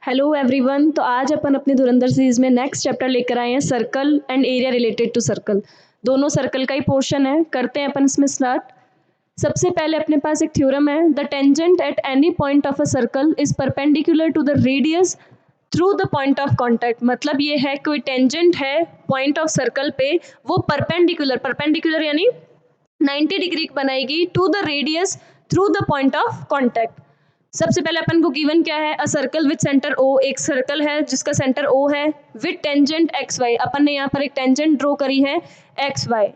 Hello everyone. तो आज अपन अपनी धुरंधर सीरीज में नेक्स्ट चैप्टर लेकर आए हैं circle and area related to circle. दोनों सर्कल का ही पोर्शन है, करते हैं अपन इसमें स्टार्ट। सबसे पहले अपने पास एक थ्योरम है, the tangent at any point of a circle is perpendicular to the radius through the point of contact. मतलब ये है कोई टेंजेंट है पॉइंट ऑफ सर्कल पे, वो परपेंडिकुलर यानी 90 डिग्री बनाएगी to the radius through the point of contact. सबसे पहले अपन को गिवन क्या है, a circle with centre O. एक सर्कल है जिसका सेंटर ओ है, विथ टेंजेंट एक्स वाई। अपन ने यहाँ पर एक टेंजेंट ड्रॉ करी है एक्स वाई,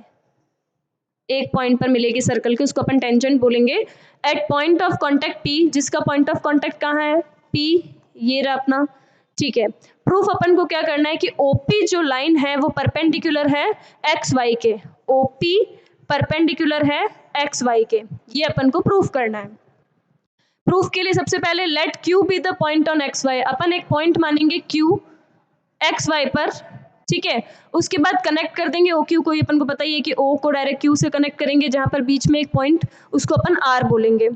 एक पॉइंट पर मिलेगी सर्कल के, उसको अपन टेंजेंट बोलेंगे। At point of contact P, जिसका पॉइंट ऑफ कॉन्टैक्ट कहाँ है, पी, ये रहा अपना। ठीक है, प्रूफ अपन को क्या करना है कि ओपी जो लाइन है वो परपेंडिकुलर है एक्स वाई के। ओपी परपेंडिकुलर है एक्स वाई के, ये अपन को प्रूफ करना है। प्रूफ के लिए सबसे पहले let Q be the point on X Y. अपन एक पॉइंट मानेंगे क्यू एक्स वाई पर, ठीक है। उसके बाद कनेक्ट कर देंगे ओ क्यू को। अपन को पता ही है कि ओ को डायरेक्ट क्यू से कनेक्ट करेंगे, जहां पर बीच में एक पॉइंट, उसको अपन आर बोलेंगे।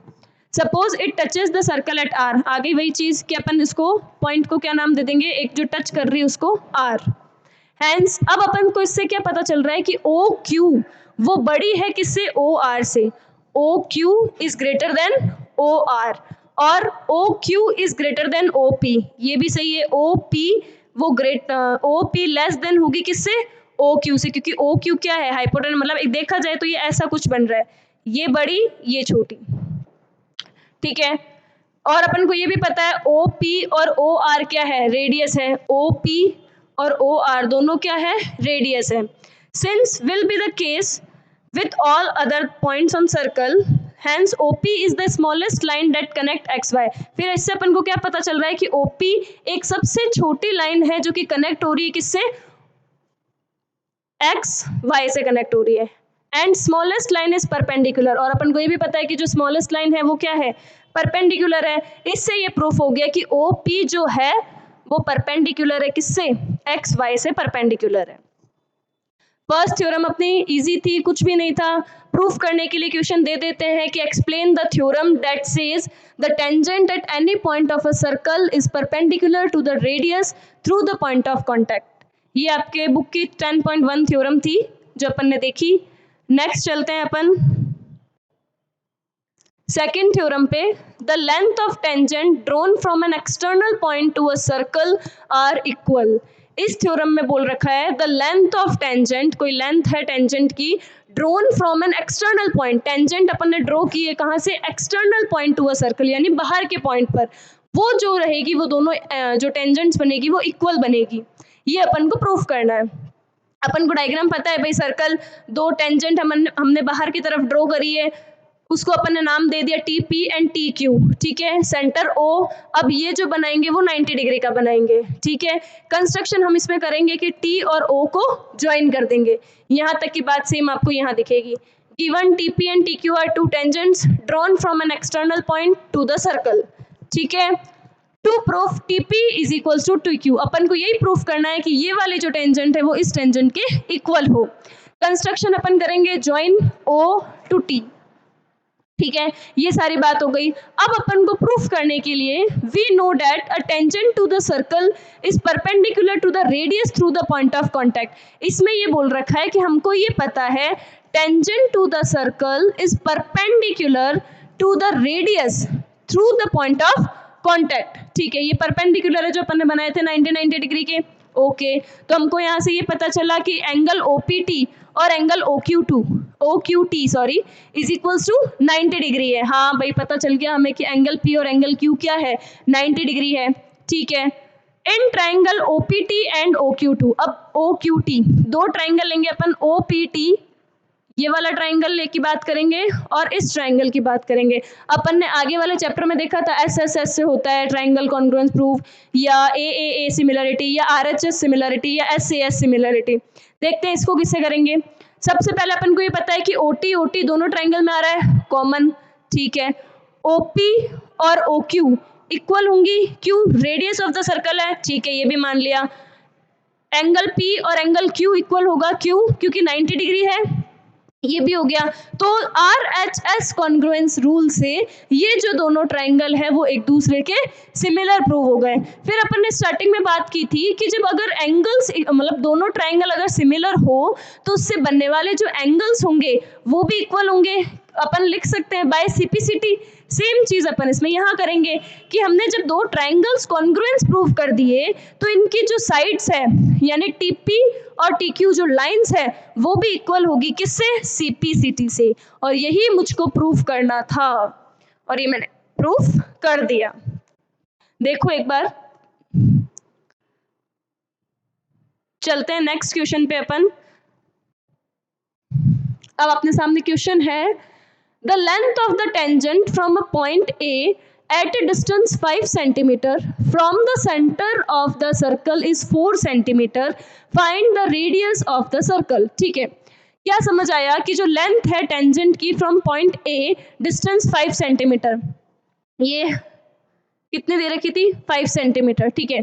Suppose it touches the circle at R. आ गई वही चीज कि अपन इसको पॉइंट को क्या नाम दे देंगे, एक जो टच कर रही है उसको आर। हैंस अब अपन को इससे क्या पता चल रहा है कि ओ क्यू वो बड़ी है किससे, ओ आर से। O Q is greater than O R और O Q is greater than O P. ये भी सही है, ओ पी वो ओ पी लेस देन होगी किससे, ओ क्यू से, क्योंकि ओ क्यू क्या है, हाइपोटेनस। मतलब एक देखा जाए तो ये ऐसा कुछ बन रहा है, ये बड़ी ये छोटी, ठीक है। और अपन को ये भी पता है ओ पी और ओ आर क्या है, रेडियस है। ओ पी और ओ आर दोनों क्या है, रेडियस है। Since will be the case with all other points on circle, hence OP is the smallest line that connect XY। फिर इससे अपन को क्या पता चल रहा है कि OP एक सबसे छोटी लाइन है जो कि कनेक्ट हो रही है किससे, XY से कनेक्ट हो रही है। And smallest line is perpendicular, और अपन को ये भी पता है कि जो स्मॉलेस्ट लाइन है वो क्या है, परपेंडिकुलर है। इससे ये प्रूफ हो गया कि OP जो है वो परपेंडिकुलर है किससे, XY से परपेंडिकुलर है। फर्स्ट थ्योरम अपनी इजी थी, कुछ भी नहीं था। प्रूफ करने के लिए क्वेश्चन दे देते हैं कि explain the theorem that says the tangent at any point of a circle is perpendicular to the radius through the point of contact. ये आपके बुक की 10.1 थ्योरम थी जो अपन ने देखी। नेक्स्ट चलते हैं अपन सेकेंड थ्योरम पे। The length of tangent drawn from an external point to a circle are equal. इस थ्योरम में बोल रखा है द लेंथ ऑफ टेंजेंट, कोई लेंथ है टेंजेंट की, drawn from an external point. Tangent अपन ने ड्रॉ की है कहाँ से, external point to a circle, यानी बाहर के पॉइंट पर। वो जो रहेगी वो दोनों जो टेंजेंट्स बनेगी वो इक्वल बनेगी। ये अपन को प्रूफ करना है। अपन को डायग्राम पता है भाई, सर्कल दो टेंजेंट हमने बाहर की तरफ ड्रॉ करी है, उसको अपन ने नाम दे दिया T P and T Q, ठीक है। सेंटर ओ, अब ये जो बनाएंगे वो 90 डिग्री का बनाएंगे, ठीक है। कंस्ट्रक्शन हम इसमें करेंगे कि टी और ओ को ज्वाइन कर देंगे। यहाँ तक की बात सेम आपको यहाँ दिखेगी। Given T P and T Q are two tangents drawn from an external point to the circle, ठीक है। To proof T P is equal to T Q, अपन को यही प्रूफ करना है कि ये वाले जो टेंजेंट है वो इस टेंजेंट के इक्वल हो। कंस्ट्रक्शन अपन करेंगे ज्वाइन ओ टू टी, ठीक है। ये सारी बात हो गई। अब अपन को प्रूफ करने के लिए we know that a tangent to the circle is perpendicular to the radius through the point of contact. इसमें ये बोल रखा है कि हमको ये पता है tangent to the circle is perpendicular to the radius through the point of contact, ठीक है। ये परपेंडिकुलर है जो अपन ने बनाए थे 90 डिग्री के, ओके। तो हमको यहाँ से ये पता चला कि एंगल OPT और angle OQT sorry is equals to 90 degree है। हाँ भाई, पता चल गया हमें कि एंगल P और एंगल Q क्या है, 90 डिग्री है, ठीक है। In triangle OPT and OQ2, अब OQT दो ट्राइंगल लेंगे अपन, OPT ये वाला ट्राइंगल की बात करेंगे और इस ट्राइंगल की बात करेंगे। अपन ने आगे वाले चैप्टर में देखा था SSS से होता है ट्राइंगल कॉन्ग्रुएंस प्रूफ, या AAA सिमिलरिटी, या RHS सिमिलरिटी, या SAS सिमिलरिटी। देखते हैं इसको किससे करेंगे। सबसे पहले अपन को ये पता है कि OT दोनों ट्राइंगल में आ रहा है कॉमन, ठीक है। OP और OQ इक्वल होंगी, क्यों, रेडियस ऑफ द सर्कल है, ठीक है, ये भी मान लिया। एंगल P और एंगल Q इक्वल होगा, क्यों, क्योंकि 90 डिग्री है, ये भी हो गया। तो RHS कॉन्ग्रुएंस रूल से ये जो दोनों ट्राइंगल है वो एक दूसरे के सिमिलर प्रूव हो गए। फिर अपन ने स्टार्टिंग में बात की थी कि जब अगर एंगल्स मतलब दोनों ट्राइंगल अगर सिमिलर हो तो उससे बनने वाले जो एंगल्स होंगे वो भी इक्वल होंगे। अपन लिख सकते हैं बाय सीपीसीटी। सेम चीज अपन इसमें यहाँ करेंगे कि हमने जब दो ट्राइंगल्स कॉन्ग्रुएंस प्रूव कर दिए तो इनकी जो साइड्स है यानी टीपी और टीक्यू जो लाइंस है वो भी इक्वल होगी किससे, सीपीसीटी से। और यही मुझको प्रूफ करना था और ये मैंने प्रूफ कर दिया। देखो एक बार, चलते हैं नेक्स्ट क्वेश्चन पे अपन। अब अपने सामने क्वेश्चन है, the length of the tangent from a point A at a distance 5 centimeter from the center of the circle is 4 centimeter, find the radius of the circle। ठीक है, क्या समझ आया कि जो लेंथ है टेंजेंट की from point A, distance 5 centimetre, ये कितने दे रखी थी 5 सेंटीमीटर, ठीक है।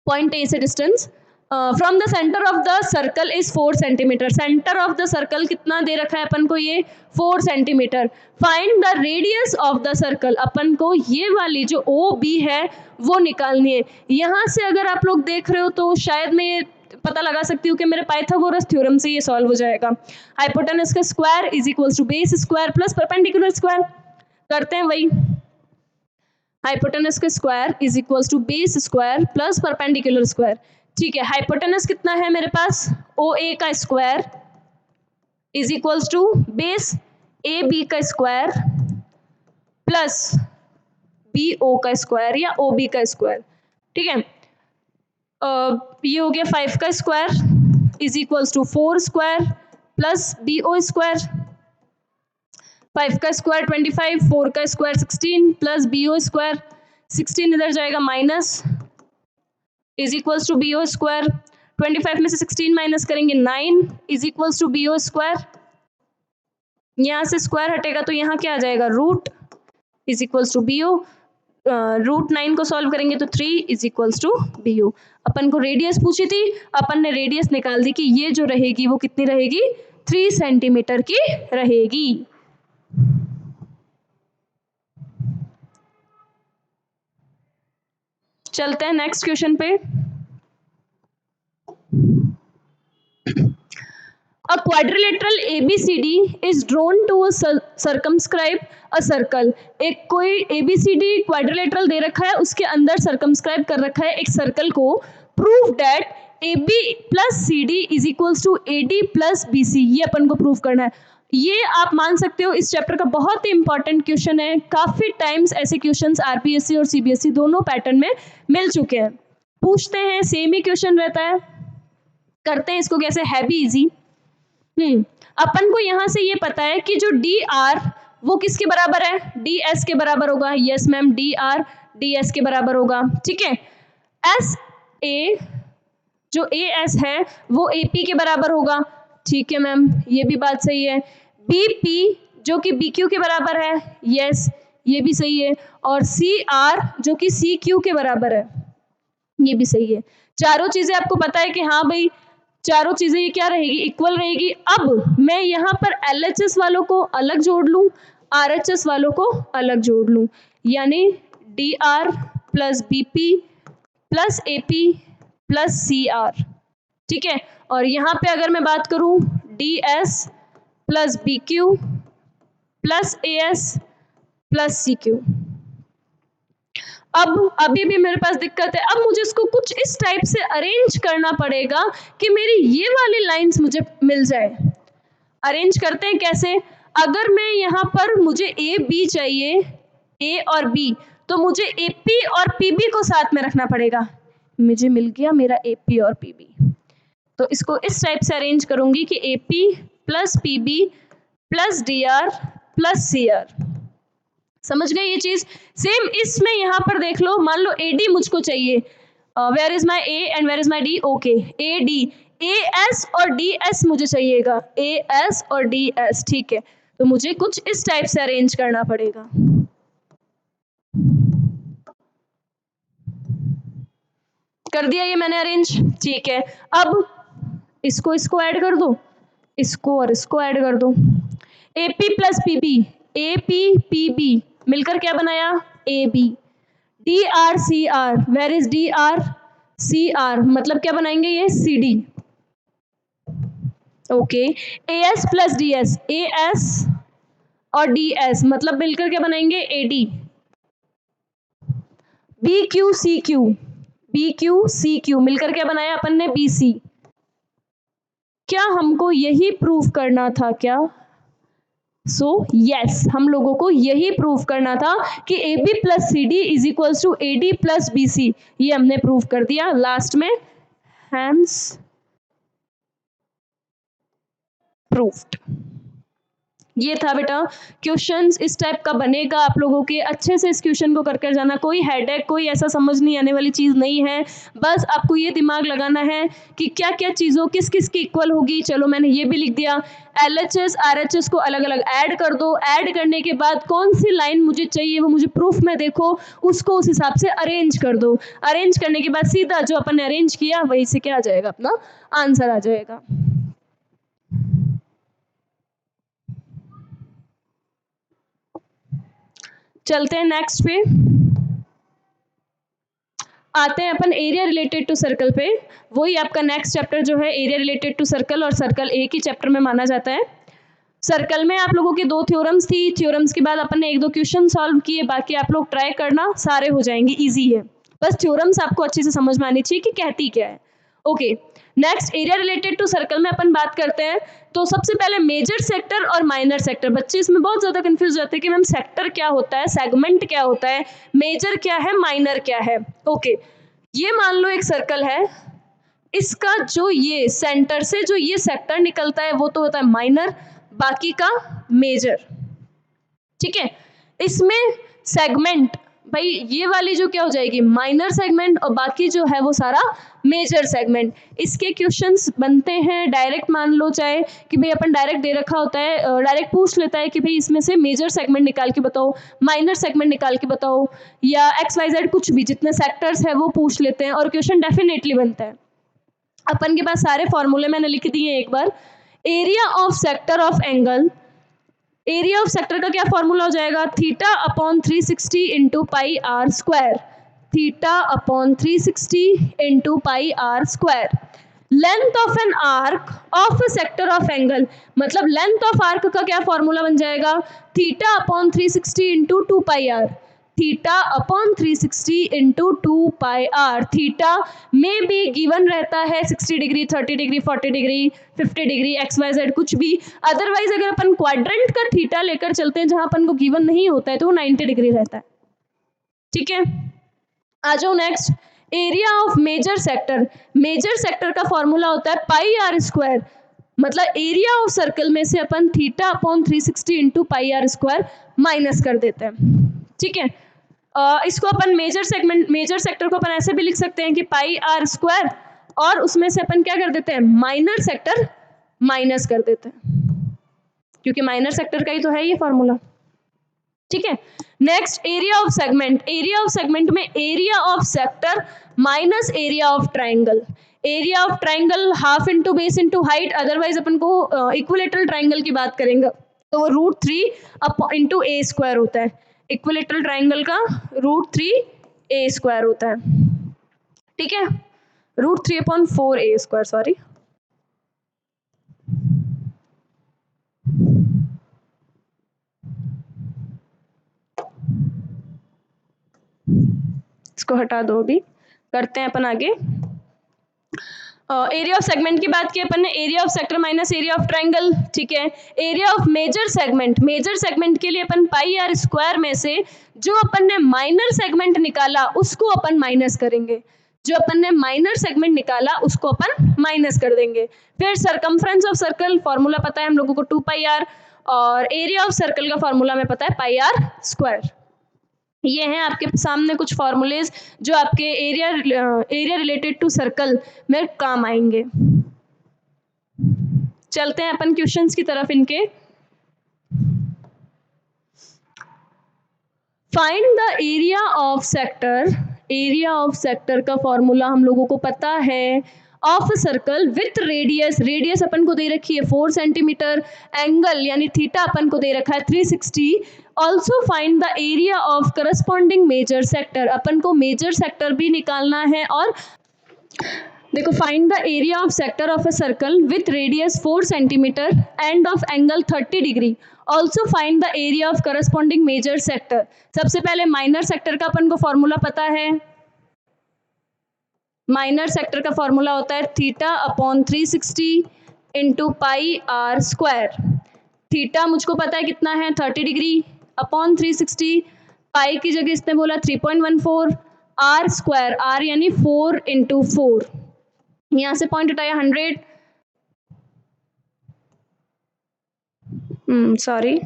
पॉइंट ए से distance from the centre of the circle is 4 centimetre, centre of the circle कितना दे रखा है अपन को, ये 4 centimetre. Find the radius of the circle, अपन को ये वाली जो ओ बी है वो निकालनी है। यहाँ से अगर आप लोग देख रहे हो तो शायद मैं ये पता लगा सकती हूँ कि मेरे पाइथागोरस थ्योरम से ये सॉल्व हो जाएगा। हाइपोटेनस का square is equals to base square plus perpendicular square. करते हैं वही, हाइपोटेनस का square is equals to base square plus perpendicular square. ठीक है, हाइपोटेनस कितना है मेरे पास, ओ ए का square is equals to base A B का स्क्वायर प्लस बी ओ का स्क्वायर या ओ बी का स्क्वायर। ठीक है, ये हो गया 5 का square is equals to 4 square plus B O square. 5 का स्क्वायर 25, 4 का square 16 plus B O square, 16 इधर जाएगा minus, is equals to B O square. 25 में से 16 माइनस करेंगे 9 is equals to B O square. यहाँ से स्क्वायर हटेगा तो यहाँ क्या आ जाएगा, root is equals to B O. Root 9 को सॉल्व करेंगे तो 3 is equals to B O. अपन को रेडियस पूछी थी, अपन ने रेडियस निकाल दी कि ये जो रहेगी वो कितनी रहेगी, 3 सेंटीमीटर की रहेगी। चलते हैं नेक्स्ट क्वेश्चन पे। A quadrilateral ABCD is drawn to a circumscribe a circle। एक कोई ABCD क्वाड्रिलेटरल दे रखा है, उसके अंदर सर्कमस्क्राइब कर रखा है एक सर्कल को। Prove that AB plus CD is equals to AD plus BC, ये अपन को प्रूव करना है। ये आप मान सकते हो इस चैप्टर का बहुत ही इंपॉर्टेंट क्वेश्चन है। काफी टाइम्स ऐसे क्वेश्चंस आरपीएससी और सीबीएसई दोनों पैटर्न में मिल चुके हैं। पूछते हैं, सेम ही क्वेश्चन रहता है, करते हैं इसको कैसे, है भी इजी। अपन को यहां से ये पता है कि जो डी आर वो किसके बराबर है, डी एस के बराबर होगा। Yes ma'am, D R D S के बराबर होगा। ठीक है, एस ए जो ए एस है वो ए पी के बराबर होगा। ठीक है मैम, ये भी बात सही है। बी पी जो कि बी क्यू के बराबर है, यस ये भी सही है। और सी आर जो कि सी क्यू के बराबर है, ये भी सही है। चारों चीजें आपको पता है कि हाँ भाई चारों चीजें ये क्या रहेगी, इक्वल रहेगी। अब मैं यहाँ पर LHS वालों को अलग जोड़ लूँ, RHS वालों को अलग जोड़ लूँ, यानी DR plus BP plus AP plus CR। ठीक है, और यहाँ पे अगर मैं बात करूँ DS plus BQ plus AS plus CQ। अब अभी भी मेरे पास दिक्कत है, अब मुझे इसको कुछ इस टाइप से अरेंज करना पड़ेगा कि मेरी ये वाली लाइंस मुझे मिल जाए। अरेंज करते हैं कैसे, अगर मैं यहाँ पर मुझे ए बी चाहिए, ए और बी, तो मुझे ए पी और पी बी को साथ में रखना पड़ेगा। मुझे मिल गया मेरा ए पी और पी बी, तो इसको इस टाइप से अरेंज करूंगी कि A P plus P B plus D R plus C R. समझ गए ये चीज। सेम इसमें यहाँ पर देख लो, मान लो ए डी मुझको चाहिए, where is my A and where is my D, okay A D, A S और डी एस मुझे चाहिएगा, ए एस और डी एस। ठीक है, तो मुझे कुछ इस टाइप से अरेंज करना पड़ेगा। कर दिया ये मैंने अरेंज। ठीक है, अब इसको ऐड कर दो, इसको और इसको ऐड कर दो, AP plus PB, AP PB मिलकर क्या बनाया AB, DRCR, where is DRCR मतलब क्या बनाएंगे ये CD, okay. AS plus DS, AS और DS मतलब मिलकर क्या बनाएंगे AD, BQ मिलकर क्या बनाया अपन ने BC। क्या हमको यही प्रूव करना था क्या? यस, हम लोगों को यही प्रूव करना था कि AB plus CD is equals to AD plus BC, ये हमने प्रूव कर दिया लास्ट में, हैंस प्रूव्ड। ये था बेटा क्वेश्चंस इस टाइप का बनेगा आप लोगों के, अच्छे से इस क्वेश्चन को करके जाना, कोई हेडेक कोई ऐसा समझ नहीं आने वाली चीज़ नहीं है, बस आपको ये दिमाग लगाना है कि क्या क्या चीज़ों किस किस की इक्वल होगी। चलो मैंने ये भी लिख दिया, LHS RHS को अलग अलग ऐड कर दो, ऐड करने के बाद कौन सी लाइन मुझे चाहिए वो मुझे प्रूफ में देखो, उसको उस हिसाब से अरेंज कर दो, अरेंज करने के बाद सीधा जो अपन ने अरेंज किया वही से क्या आ जाएगा, अपना आंसर आ जाएगा। चलते हैं नेक्स्ट पे, आते हैं अपन एरिया रिलेटेड टू सर्कल पे। वही आपका नेक्स्ट चैप्टर जो है एरिया रिलेटेड टू सर्कल, और सर्कल एक ही चैप्टर में माना जाता है। सर्कल में आप लोगों की 2 थ्योरम्स थी, थ्योरम्स के बाद अपन ने 1-2 क्वेश्चन सॉल्व किए, बाकी आप लोग ट्राई करना, सारे हो जाएंगे, इजी है, बस थ्योरम्स आपको अच्छे से समझ में आनी चाहिए कि कहती क्या है। Okay, next area related to circle में अपन बात करते हैं। तो सबसे पहले मेजर सेक्टर और माइनर सेक्टर, बच्चे इसमें बहुत ज़्यादा कंफ्यूज हो जाते हैं कि मैम सेक्टर क्या होता है, सेगमेंट क्या होता है, मेजर क्या है, माइनर क्या है। ओके, ये मान लो एक सर्कल है, इसका जो ये सेंटर से जो ये सेक्टर निकलता है वो तो होता है माइनर, बाकी का मेजर, ठीक है। इसमें सेगमेंट भाई ये वाली जो क्या हो जाएगी माइनर सेगमेंट, और बाकी जो है वो सारा मेजर सेगमेंट। इसके क्वेश्चंस बनते हैं डायरेक्ट, मान लो चाहे कि भाई अपन डायरेक्ट दे रखा होता है, डायरेक्ट पूछ लेता है कि भाई इसमें से मेजर सेगमेंट निकाल के बताओ, माइनर सेगमेंट निकाल के बताओ, या XYZ कुछ भी जितने सेक्टर्स है वो पूछ लेते हैं, और क्वेश्चन डेफिनेटली बनता है। अपन के पास सारे फॉर्मूले मैंने लिख दिए एक बार। Area of sector of angle, area of sector का क्या फॉर्मूला हो जाएगा, theta upon 360 into pi R square, theta upon 360 into pi R square. Length of an arc of a sector of angle, मतलब लेंथ ऑफ आर्क का क्या formula बन जाएगा, theta upon 360 into 2 pi R, theta upon 360 into 2 pi R. Theta में भी given रहता है 60 degree, 30 degree, 40 degree, 50 degree, XYZ कुछ भी। अदरवाइज अगर अपन क्वाड्रेंट का थीटा लेकर चलते हैं जहां अपन को गिवन नहीं होता है तो वो 90 डिग्री रहता है, ठीक है। आ जाओ next, area of major sector, major sector का फॉर्मूला होता है पाई आर स्क्वायर, मतलब एरिया ऑफ सर्कल में से अपन theta upon 360 into pi R square minus कर देते हैं, ठीक है। इसको अपन मेजर सेक्टर को अपन ऐसे भी लिख सकते हैं कि पाई आर स्क्वायर, और उसमें से अपन क्या कर देते हैं माइनर सेक्टर माइनस कर देते हैं, क्योंकि माइनर सेक्टर का ही तो है ये फॉर्मूला, ठीक है। Next area of segment, area of segment में area of sector minus area of triangle, area of triangle half into base into height, otherwise अपन को इक्विलेटरल ट्राइंगल की बात करेंगे तो वो √3 इंटू ए स्क्वायर होता है, इक्विलेटरल ट्राइंगल का √3 a स्क्वायर होता है, ठीक है, √3/4 a स्क्वायर, सॉरी। इसको हटा दो, अभी करते हैं अपन आगे। एरिया ऑफ सेगमेंट की बात की अपन ने, area of sector minus area of triangle, ठीक है। Area of major segment, major segment के लिए अपन पाई आर स्क्वायर में से जो अपन ने माइनर सेगमेंट निकाला उसको अपन माइनस करेंगे, जो अपन ने माइनर सेगमेंट निकाला उसको अपन माइनस कर देंगे। फिर सरकमफ्रेंस ऑफ सर्कल फॉर्मूला पता है हम लोगों को 2 पाई आर, और एरिया ऑफ सर्कल का फॉर्मूला में पता है पाई आर स्क्वायर। ये हैं आपके सामने कुछ फॉर्मूलेज जो आपके एरिया रिलेटेड टू सर्कल में काम आएंगे। चलते हैं अपन क्वेश्चंस की तरफ इनके। Find the area of sector, area of sector का फॉर्मूला हम लोगों को पता है, of a circle with radius, radius अपन को दे रखी है 4 सेंटीमीटर, एंगल यानी थीटा अपन को दे रखा है 360। Also find the area of corresponding major sector, अपन को मेजर सेक्टर भी निकालना है। और देखो, find the area of sector of a circle with radius 4 centimetre and of angle 30 degree. Also find the area of corresponding major sector. सबसे पहले minor sector का अपन को फॉर्मूला पता है, माइनर सेक्टर का फॉर्मूला होता है theta upon 360 into pi R square. Theta मुझको पता है कितना है 30 डिग्री, अपॉन 360, पाई की जगह इसने बोला 3.14, आर स्क्वायर, आर यानी 4 इंटू 4, यहाँ से पॉइंट उठाया 100, सॉरी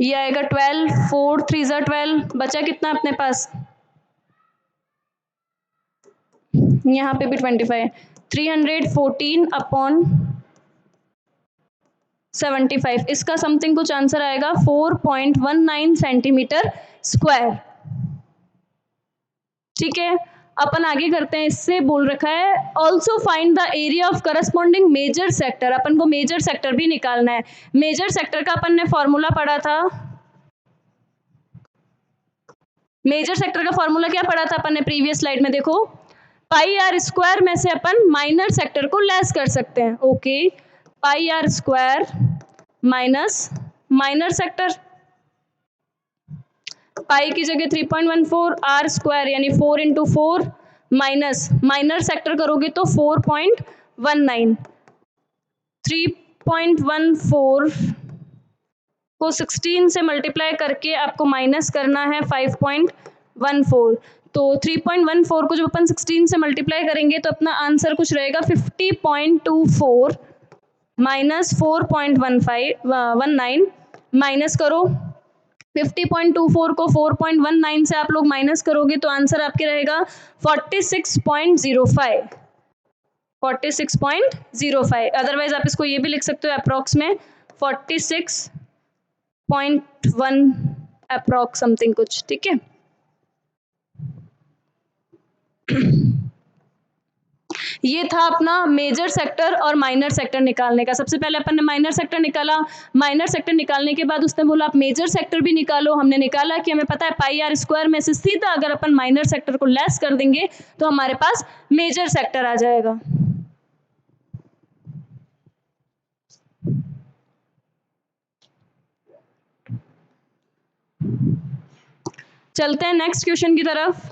ये आएगा 12, 4 3 ज़ा 12, बचा कितना अपने पास, यहाँ पे भी 25, 314 अपॉन 75, इसका समथिंग कुछ आंसर आएगा 4.19 सेंटीमीटर स्क्वायर। ठीक है, अपन आगे करते हैं। इससे बोल रखा है also find the area of corresponding major sector, अपन को मेजर सेक्टर भी निकालना है। मेजर सेक्टर का अपन ने फॉर्मूला पढ़ा था, मेजर सेक्टर का फॉर्मूला क्या पढ़ा था अपन ने प्रीवियस स्लाइड में, देखो पाई आर स्क्वायर में से अपन माइनर सेक्टर को लेस कर सकते हैं। Okay, pi R square minus minor sector, pi की जगह 3.14, आर स्क्वायर यानी 4 इंटू 4 माइनस माइनर सेक्टर करोगे तो 4.19, 3.14 को 16 से मल्टीप्लाई करके आपको माइनस करना है 5.14, तो 3.14 को जब अपन 16 से मल्टीप्लाई करेंगे तो अपना आंसर कुछ रहेगा 50.24 माइनस 4.19, माइनस करो 50.24 को 4.19 से आप लोग माइनस करोगे तो आंसर आपके रहेगा 46.05, 46.05। अदरवाइज आप इसको ये भी लिख सकते हो अप्रॉक्स में 46.1 अप्रॉक्स समथिंग कुछ। ठीक है, ये था अपना मेजर सेक्टर और माइनर सेक्टर निकालने का। सबसे पहले अपन ने माइनर सेक्टर निकाला, माइनर सेक्टर निकालने के बाद उसने बोला आप मेजर सेक्टर भी निकालो। हमने निकाला कि हमें पता है पाई आर स्क्वायर में से सीधा अगर अपन माइनर सेक्टर को लेस कर देंगे तो हमारे पास मेजर सेक्टर आ जाएगा। चलते हैं नेक्स्ट क्वेश्चन की तरफ।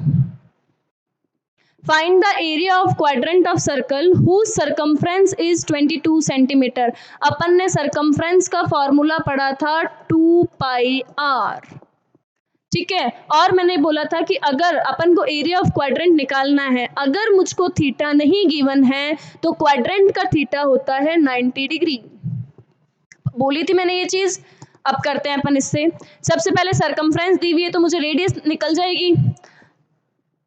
Find the area of quadrant of circle whose circumference is 22 centimetre. अपन ने सरकमफ्रेंस का फॉर्मूला पढ़ा था 2 पाई आर। ठीक है, और मैंने बोला था कि अगर अपन को एरिया ऑफ क्वाड्रेंट निकालना है, अगर मुझको थीटा नहीं गिवन है तो क्वाड्रेंट का थीटा होता है 90 डिग्री। बोली थी मैंने ये चीज। अब करते हैं अपन इससे। सबसे पहले सरकमफ्रेंस दी हुई है तो मुझे रेडियस निकल जाएगी।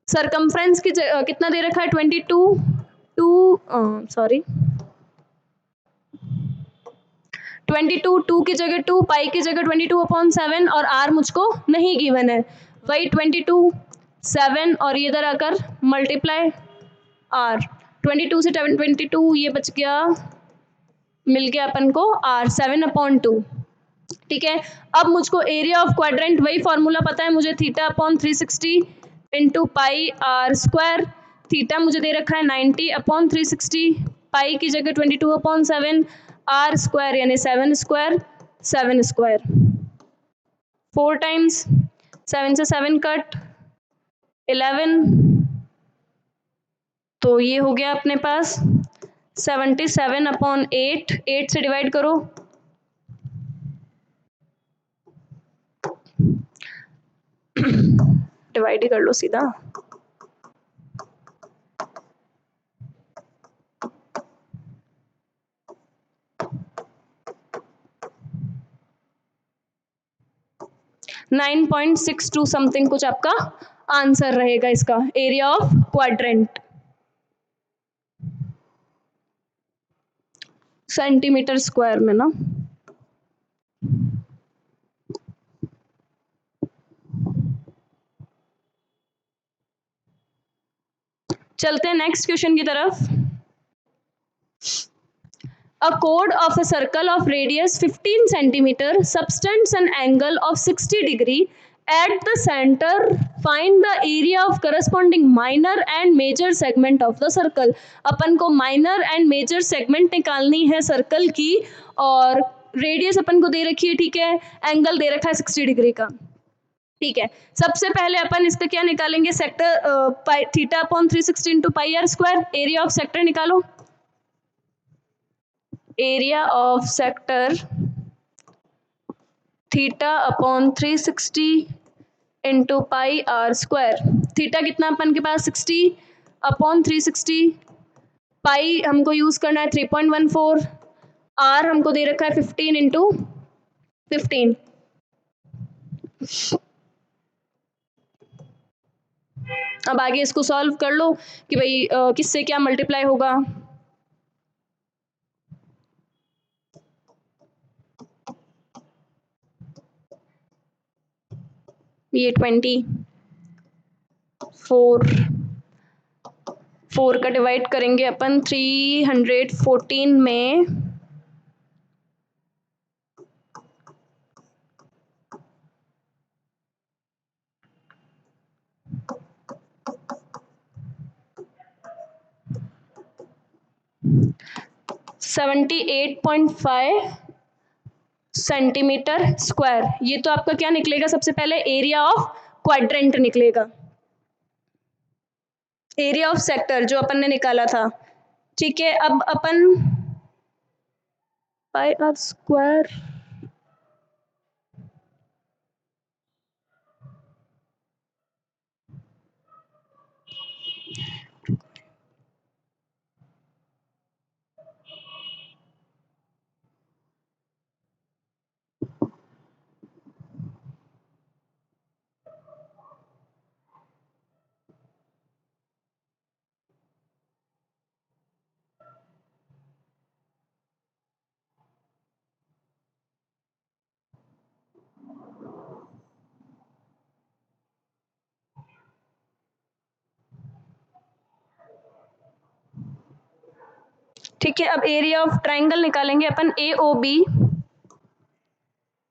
सरकमफ्रेंस की कितना दे रखा है 22, सॉरी 22, 2 की जगह 2, पाई की जगह 22/7 और आर मुझको नहीं गिवन है, वही 22, 7 और ये इधर आकर मल्टीप्लाई आर, 22 से 22 ये बच गया, मिल गया अपन को आर 7/2। ठीक है, अब मुझको एरिया ऑफ क्वाड्रेंट वही फॉर्मूला पता है मुझे, theta upon 360 into pi R square. Theta मुझे दे रखा है 90/360, पाई की जगह 22/7, आर स्क्वायर यानी 7 स्क्वायर, 7 स्क्वायर 4 टाइम्स 7 से 7 कट 11, तो ये हो गया अपने पास 77/8, 8 से डिवाइड करो, डिवाइड ही कर लो सीधा, $9.62 समथिंग कुछ आपका आंसर रहेगा इसका area of quadrant centimetre square में ना। चलते हैं नेक्स्ट क्वेश्चन की तरफ। A chord of a circle of radius 15 centimeter subtends an angle of 60 degree at the center. Find the area of corresponding minor and major segment of the circle. अपन को minor and major segment निकालनी है circle की, और radius अपन को दे रखी है, ठीक है, एंगल दे रखा है 60 डिग्री का, ठीक है। सबसे पहले अपन इसका क्या निकालेंगे, sector theta upon 360 into pi R square. Area of sector निकालो। Area of sector theta upon 360 into pi R square. Theta कितना अपन के पास 60 अपॉन 360, पाई हमको यूज करना है 3.14, आर हमको दे रखा है 15 इंटू 15। अब आगे इसको सॉल्व कर लो कि भाई किससे क्या मल्टीप्लाई होगा। ये 24 4 का डिवाइड करेंगे अपन 314 में, $78.5 सेंटीमीटर स्क्वायर। ये तो आपका क्या निकलेगा, सबसे पहले एरिया ऑफ क्वाड्रेंट निकलेगा, एरिया ऑफ सेक्टर जो अपन ने निकाला था, ठीक है। अब अपन पाई आर स्क्वायर ठीक है। अब एरिया ऑफ ट्राइंगल निकालेंगे अपन A O B.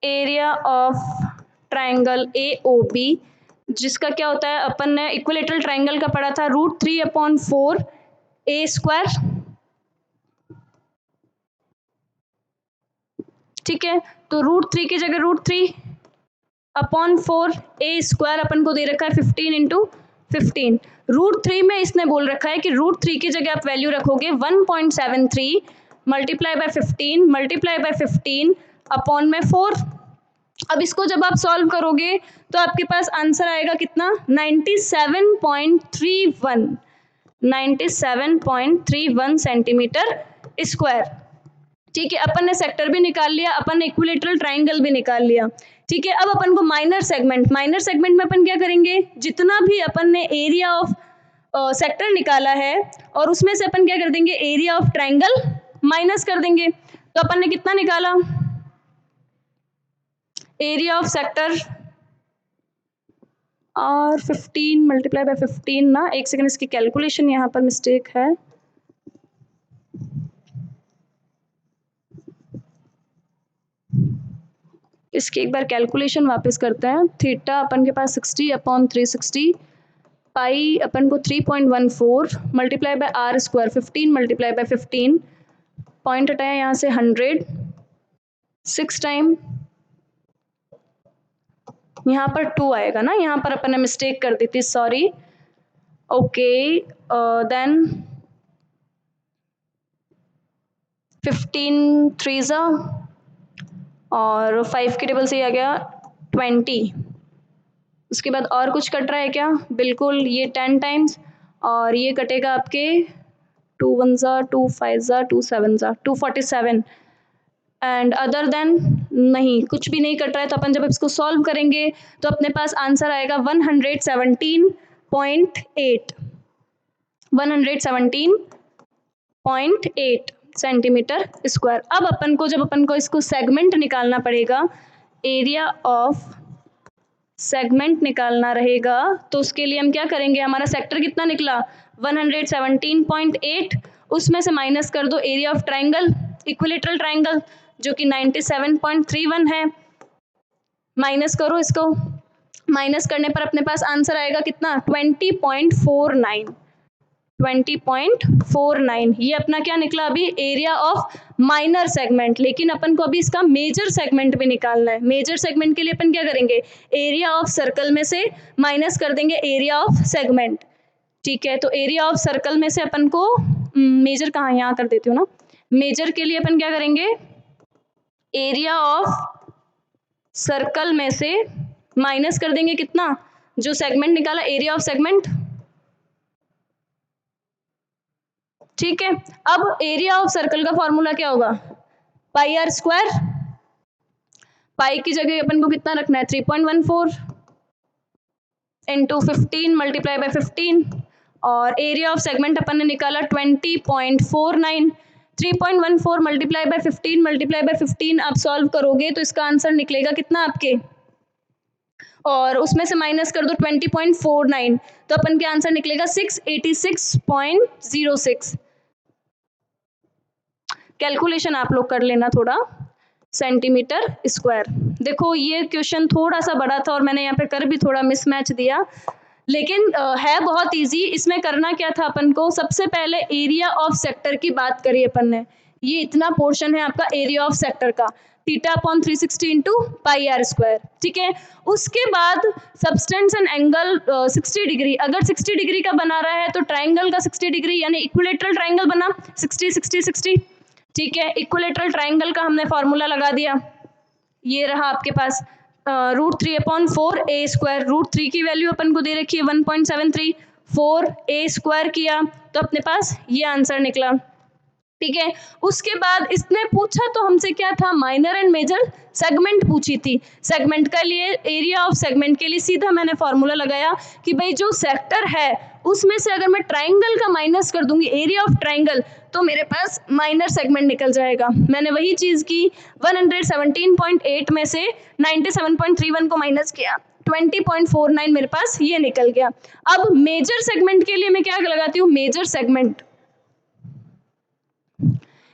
Area of triangle A O B, जिसका क्या होता है, अपन ने इक्विलेटरल ट्राइंगल का पढ़ा था, √3/4 ए स्क्वायर, ठीक है। तो √3 की जगह √3/4 ए स्क्वायर अपन को दे रखा है 15 इंटू 15। √3 में इसने बोल रखा है कि √3 की जगह आप वैल्यू रखोगे 1.73 multiply by 15 multiply by 15 upon में 4। अब इसको जब आप सॉल्व करोगे तो आपके पास आंसर आएगा कितना, 97.31 सेंटीमीटर स्क्वायर, ठीक है। अपन ने सेक्टर भी निकाल लिया, अपन ने इक्विलेटरल ट्राइंगल भी निकाल लिया, ठीक है। अब अपन को माइनर सेगमेंट में अपन क्या करेंगे, जितना भी अपन ने एरिया ऑफ सेक्टर निकाला है और उसमें से अपन क्या कर देंगे, एरिया ऑफ ट्राइंगल माइनस कर देंगे। तो अपन ने कितना निकाला, एरिया ऑफ सेक्टर और 15 मल्टीप्लाई बाय 15 ना, एक सेकंड, इसकी कैलकुलेशन यहाँ पर मिस्टेक है। इसकी एक बार कैलकुलेशन वापस करते हैं। थीटा अपन के पास 60 अपॉन 360, पाई अपन को 3.14 multiply by R square 15 multiply by 15, point हटाया यहाँ से 100, 6 टाइम, यहाँ पर 2 आएगा ना, यहाँ पर अपन ने मिस्टेक कर दी थी, सॉरी। ओके, देन 15 3 और 5 के टेबल से आ गया 20। उसके बाद और कुछ कट रहा है क्या, बिल्कुल, ये 10 टाइम्स, और ये कटेगा आपके 2 1 2 5 2 7 247, एंड अदर देन नहीं, कुछ भी नहीं कट रहा है। तो अपन जब इसको सॉल्व करेंगे तो अपने पास आंसर आएगा 117.8 सेंटीमीटर स्क्वायर। अब अपन को जब अपन को इसको सेगमेंट निकालना पड़ेगा, एरिया ऑफ सेगमेंट निकालना रहेगा तो उसके लिए हम क्या करेंगे, हमारा सेक्टर कितना निकला 117.8, उसमें से माइनस कर दो area of triangle, equilateral triangle जो कि 97.31 है, माइनस करो इसको, माइनस करने पर अपने पास आंसर आएगा कितना 20.49, 20.49। ये अपना क्या निकला अभी एरिया ऑफ माइनर सेगमेंट, लेकिन अपन को अभी इसका मेजर सेगमेंट भी निकालना है। मेजर सेगमेंट के लिए अपन क्या करेंगे, एरिया ऑफ सर्कल में से माइनस कर देंगे एरिया ऑफ सेगमेंट, ठीक है। तो एरिया ऑफ सर्कल में से अपन को मेजर कहाँ, यहाँ कर देती हूँ ना, मेजर के लिए अपन क्या करेंगे, एरिया ऑफ सर्कल में से माइनस कर देंगे कितना, जो सेगमेंट निकाला एरिया ऑफ सेगमेंट, ठीक है। अब एरिया ऑफ सर्कल का फॉर्मूला क्या होगा, पाई आर स्क्वायर, पाई की जगह अपन को कितना रखना है 3.14 इंटू 15 मल्टीप्लाई बाय 15, और एरिया ऑफ सेगमेंट अपन ने निकाला 20.49, 3.14 मल्टीप्लाई बाय 15 आप सॉल्व करोगे तो इसका आंसर निकलेगा कितना आपके, और उसमें से माइनस कर दो 20.49 तो अपन के आंसर निकलेगा 686.06। कैलकुलेशन आप लोग कर लेना थोड़ा, सेंटीमीटर स्क्वायर। देखो ये क्वेश्चन थोड़ा सा बड़ा था और मैंने यहाँ पे कर भी थोड़ा मिसमैच दिया, लेकिन है बहुत इजी। इसमें करना क्या था अपन को, सबसे पहले एरिया ऑफ सेक्टर की बात करी अपन ने, ये इतना पोर्शन है आपका एरिया ऑफ सेक्टर का, theta upon 360 into pi R square, ठीक है। उसके बाद सब्सटेंस एंड एंगल 60 डिग्री, अगर 60 डिग्री का बना रहा है तो ट्राइंगल का 60 डिग्री यानी इक्विलेटरल ट्राइंगल बना 60 60 60, ठीक है। इक्विलेटरल ट्राइंगल का हमने फॉर्मूला लगा दिया, ये रहा आपके पास √3/4 ए स्क्वायर, √3 की वैल्यू अपन को दे रखी है 1.73, 4 ए स्क्वायर किया तो अपने पास ये आंसर निकला, ठीक है। उसके बाद इसने पूछा तो हमसे क्या था, माइनर एंड मेजर सेगमेंट पूछी थी। सेगमेंट के लिए, एरिया ऑफ सेगमेंट के लिए सीधा मैंने फॉर्मूला लगाया कि भाई जो सेक्टर है उसमें से अगर मैं ट्राइंगल का माइनस कर दूंगी एरिया ऑफ ट्राइंगल तो मेरे पास माइनर सेगमेंट निकल जाएगा। मैंने वही चीज की, 117.8 में से 97.31 को माइनस किया, 20.49 मेरे पास ये निकल गया। अब मेजर सेगमेंट के लिए मैं क्या लगाती हूँ, major segment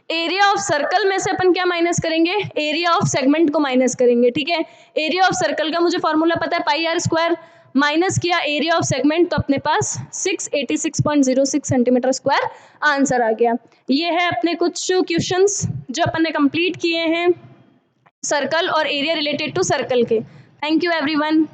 area of circle में से अपन क्या माइनस करेंगे, एरिया ऑफ सेगमेंट को माइनस करेंगे, ठीक है। एरिया ऑफ सर्कल का मुझे फॉर्मूला पता है पाई आर स्क्वायर, माइनस किया एरिया ऑफ सेगमेंट तो अपने पास 686.06 सेंटीमीटर स्क्वायर आंसर आ गया। ये है अपने कुछ क्वेश्चंस जो अपन ने कंप्लीट किए हैं सर्कल और एरिया रिलेटेड टू सर्कल के। Thank you everyone.